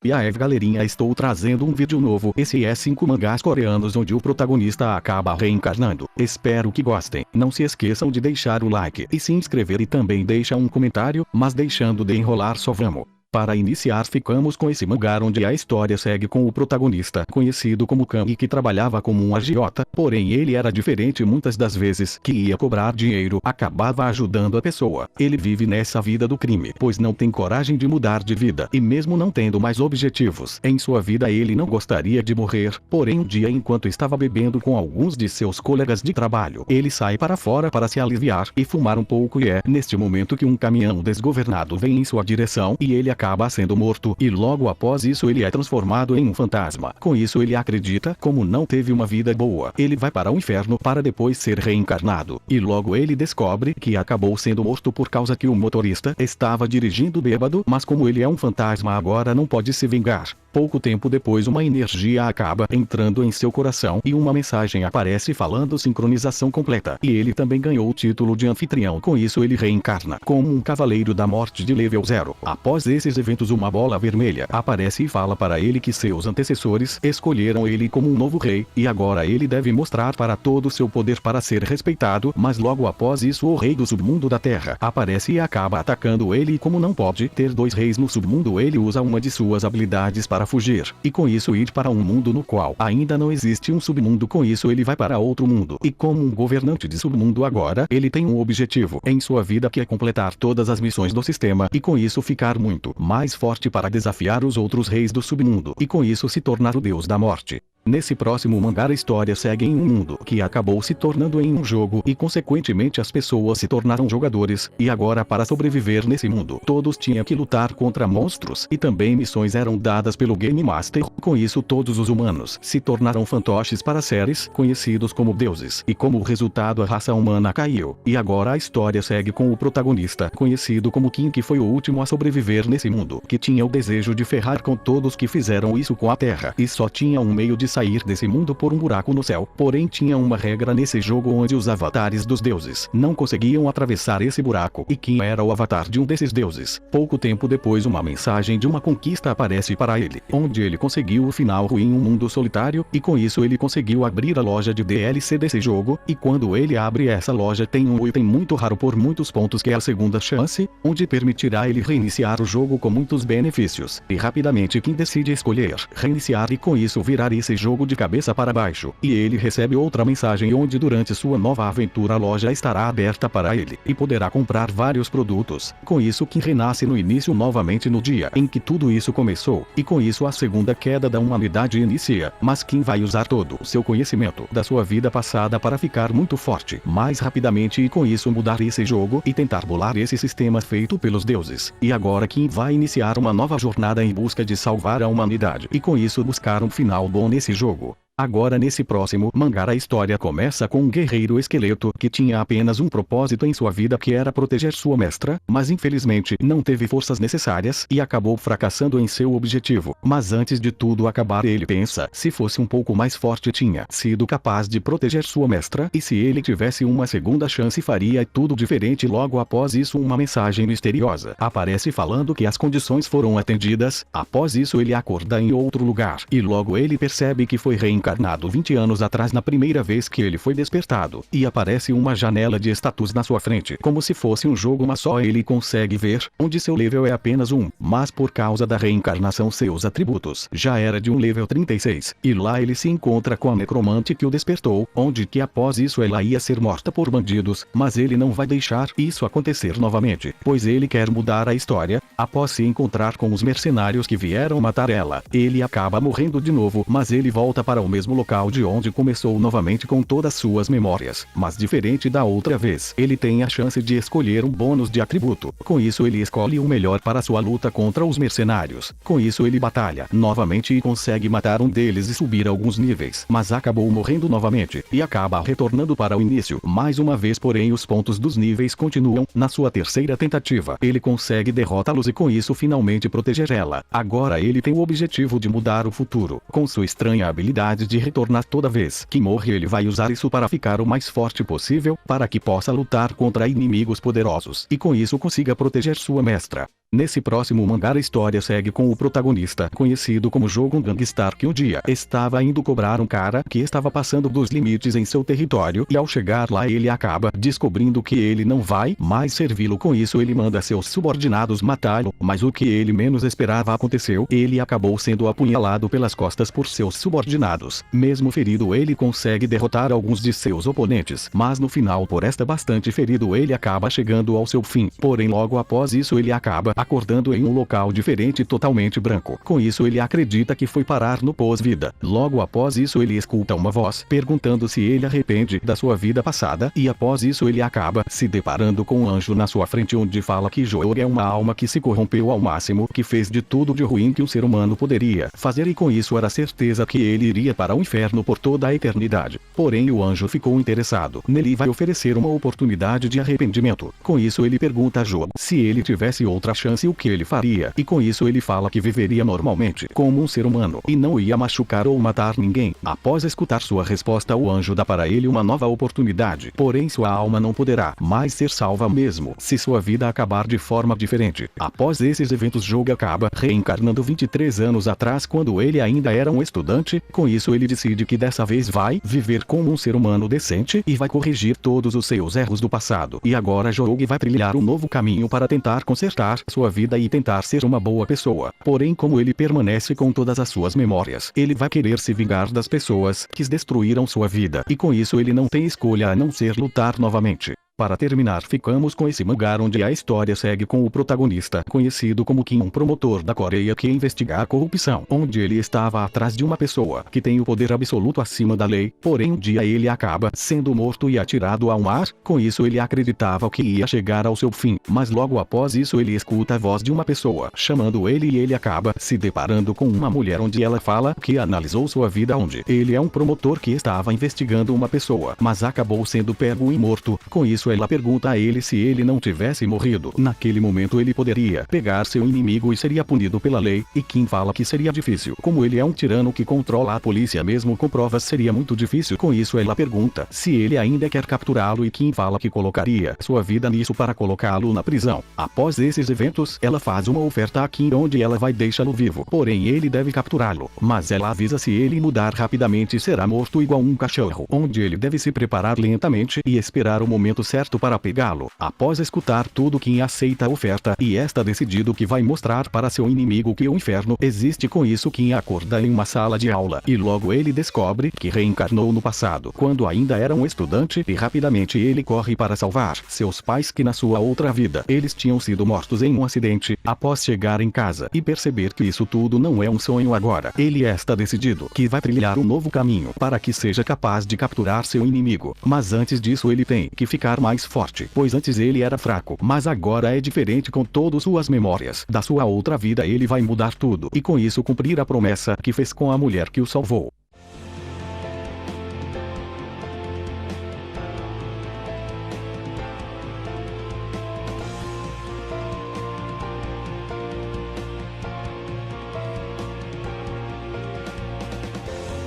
E aí galerinha, estou trazendo um vídeo novo. Esse é 5 mangás coreanos onde o protagonista acaba reencarnando. Espero que gostem. Não se esqueçam de deixar o like e se inscrever e também deixa um comentário, mas deixando de enrolar só vamos. Para iniciar ficamos com esse mangá onde a história segue com o protagonista conhecido como Kami que trabalhava como um agiota, porém ele era diferente muitas das vezes que ia cobrar dinheiro acabava ajudando a pessoa. Ele vive nessa vida do crime, pois não tem coragem de mudar de vida e mesmo não tendo mais objetivos em sua vida ele não gostaria de morrer, porém um dia enquanto estava bebendo com alguns de seus colegas de trabalho, ele sai para fora para se aliviar e fumar um pouco e é neste momento que um caminhão desgovernado vem em sua direção e ele acaba sendo morto e logo após isso ele é transformado em um fantasma. Com isso ele acredita, como não teve uma vida boa, ele vai para o inferno para depois ser reencarnado. E logo ele descobre que acabou sendo morto por causa que o motorista estava dirigindo bêbado, mas como ele é um fantasma agora não pode se vingar. Pouco tempo depois uma energia acaba entrando em seu coração e uma mensagem aparece falando sincronização completa. E ele também ganhou o título de anfitrião. Com isso ele reencarna como um cavaleiro da morte de nível 0. Após esses eventos uma bola vermelha aparece e fala para ele que seus antecessores escolheram ele como um novo rei, e agora ele deve mostrar para todo seu poder para ser respeitado, mas logo após isso o rei do submundo da terra aparece e acaba atacando ele e como não pode ter dois reis no submundo ele usa uma de suas habilidades para fugir, e com isso ir para um mundo no qual ainda não existe um submundo. Com isso ele vai para outro mundo, e como um governante de submundo agora, ele tem um objetivo em sua vida que é completar todas as missões do sistema, e com isso ficar muito mais forte para desafiar os outros reis do submundo, e com isso se tornar o deus da morte. Nesse próximo mangá a história segue em um mundo que acabou se tornando em um jogo e consequentemente as pessoas se tornaram jogadores, e agora para sobreviver nesse mundo todos tinham que lutar contra monstros e também missões eram dadas pelo Game Master. Com isso todos os humanos se tornaram fantoches para seres conhecidos como deuses, e como resultado a raça humana caiu. E agora a história segue com o protagonista conhecido como Kim, que foi o último a sobreviver nesse mundo, que tinha o desejo de ferrar com todos que fizeram isso com a Terra e só tinha um meio de sair desse mundo por um buraco no céu. Porém tinha uma regra nesse jogo onde os avatares dos deuses não conseguiam atravessar esse buraco, e Kim era o avatar de um desses deuses. Pouco tempo depois uma mensagem de uma conquista aparece para ele, onde ele conseguiu o final ruim em um mundo solitário, e com isso ele conseguiu abrir a loja de DLC desse jogo, e quando ele abre essa loja tem um item muito raro por muitos pontos que é a segunda chance, onde permitirá ele reiniciar o jogo com muitos benefícios. E rapidamente Kim decide escolher reiniciar e com isso virar esse jogo de cabeça para baixo, e ele recebe outra mensagem onde durante sua nova aventura a loja estará aberta para ele, e poderá comprar vários produtos. Com isso Kim renasce no início novamente no dia em que tudo isso começou, e com isso a segunda queda da humanidade inicia, mas Kim vai usar todo o seu conhecimento da sua vida passada para ficar muito forte mais rapidamente e com isso mudar esse jogo e tentar bolar esse sistema feito pelos deuses. E agora Kim vai iniciar uma nova jornada em busca de salvar a humanidade, e com isso buscar um final bom nesse jogo. Agora nesse próximo mangá a história começa com um guerreiro esqueleto que tinha apenas um propósito em sua vida que era proteger sua mestra, mas infelizmente não teve forças necessárias e acabou fracassando em seu objetivo. Mas antes de tudo acabar ele pensa, se fosse um pouco mais forte tinha sido capaz de proteger sua mestra, e se ele tivesse uma segunda chance faria tudo diferente. Logo após isso uma mensagem misteriosa aparece falando que as condições foram atendidas. Após isso ele acorda em outro lugar, e logo ele percebe que foi reencarnado 20 anos atrás na primeira vez que ele foi despertado, e aparece uma janela de status na sua frente como se fosse um jogo, mas só ele consegue ver, onde seu level é apenas 1, mas por causa da reencarnação seus atributos já era de um level 36, e lá ele se encontra com a necromante que o despertou, onde que após isso ela ia ser morta por bandidos, mas ele não vai deixar isso acontecer novamente, pois ele quer mudar a história. Após se encontrar com os mercenários que vieram matar ela, ele acaba morrendo de novo, mas ele volta para o mesmo local de onde começou novamente com todas suas memórias, mas diferente da outra vez, ele tem a chance de escolher um bônus de atributo. Com isso ele escolhe o melhor para sua luta contra os mercenários. Com isso ele batalha novamente e consegue matar um deles e subir alguns níveis, mas acabou morrendo novamente e acaba retornando para o início mais uma vez, porém os pontos dos níveis continuam. Na sua terceira tentativa ele consegue derrotá-los e com isso finalmente proteger ela. Agora ele tem o objetivo de mudar o futuro. Com sua estranha habilidade de retornar toda vez que morre ele vai usar isso para ficar o mais forte possível, para que possa lutar contra inimigos poderosos e com isso consiga proteger sua mestra. Nesse próximo mangá a história segue com o protagonista, conhecido como Jogon Gangstar, que um dia estava indo cobrar um cara que estava passando dos limites em seu território, e ao chegar lá ele acaba descobrindo que ele não vai mais servi-lo. Com isso ele manda seus subordinados matá-lo, mas o que ele menos esperava aconteceu. Ele acabou sendo apunhalado pelas costas por seus subordinados. Mesmo ferido ele consegue derrotar alguns de seus oponentes, mas no final, por estar bastante ferido, ele acaba chegando ao seu fim. Porém logo após isso ele acaba acordando em um local diferente, totalmente branco. Com isso ele acredita que foi parar no pós-vida. Logo após isso ele escuta uma voz perguntando se ele arrepende da sua vida passada, e após isso ele acaba se deparando com um anjo na sua frente, onde fala que Joog é uma alma que se corrompeu ao máximo, que fez de tudo de ruim que um ser humano poderia fazer, e com isso era certeza que ele iria para o inferno por toda a eternidade. Porém o anjo ficou interessado nele e vai oferecer uma oportunidade de arrependimento. Com isso ele pergunta a Joog se ele tivesse outra chance o que ele faria, e com isso ele fala que viveria normalmente como um ser humano e não ia machucar ou matar ninguém. Após escutar sua resposta, o anjo dá para ele uma nova oportunidade, porém sua alma não poderá mais ser salva mesmo se sua vida acabar de forma diferente. Após esses eventos, Joog acaba reencarnando 23 anos atrás, quando ele ainda era um estudante. Com isso ele decide que dessa vez vai viver como um ser humano decente e vai corrigir todos os seus erros do passado, e agora Joog vai trilhar um novo caminho para tentar consertar sua vida e tentar ser uma boa pessoa. Porém, como ele permanece com todas as suas memórias, ele vai querer se vingar das pessoas que destruíram sua vida, e com isso ele não tem escolha a não ser lutar novamente. Para terminar, ficamos com esse mangá onde a história segue com o protagonista, conhecido como Kim, um promotor da Coreia que investiga a corrupção, onde ele estava atrás de uma pessoa que tem o poder absoluto acima da lei. Porém um dia ele acaba sendo morto e atirado ao mar. Com isso ele acreditava que ia chegar ao seu fim, mas logo após isso ele escuta a voz de uma pessoa chamando ele, e ele acaba se deparando com uma mulher onde ela fala que analisou sua vida, onde ele é um promotor que estava investigando uma pessoa, mas acabou sendo pego e morto. Com isso ela pergunta a ele se ele não tivesse morrido naquele momento ele poderia pegar seu inimigo e seria punido pela lei, e Kim fala que seria difícil, como ele é um tirano que controla a polícia mesmo com provas seria muito difícil. Com isso ela pergunta se ele ainda quer capturá-lo, e Kim fala que colocaria sua vida nisso para colocá-lo na prisão. Após esses eventos ela faz uma oferta a Kim onde ela vai deixá-lo vivo, porém ele deve capturá-lo, mas ela avisa se ele mudar rapidamente será morto igual um cachorro, onde ele deve se preparar lentamente e esperar o momento certo para pegá-lo. Após escutar tudo, Kim aceita a oferta e está decidido que vai mostrar para seu inimigo que o inferno existe. Com isso Kim acorda em uma sala de aula e logo ele descobre que reencarnou no passado, quando ainda era um estudante, e rapidamente ele corre para salvar seus pais, que na sua outra vida eles tinham sido mortos em um acidente. Após chegar em casa e perceber que isso tudo não é um sonho, agora ele está decidido que vai trilhar um novo caminho para que seja capaz de capturar seu inimigo. Mas antes disso ele tem que ficar mais forte, pois antes ele era fraco, mas agora é diferente. Com todas suas memórias da sua outra vida ele vai mudar tudo, e com isso cumprir a promessa que fez com a mulher que o salvou.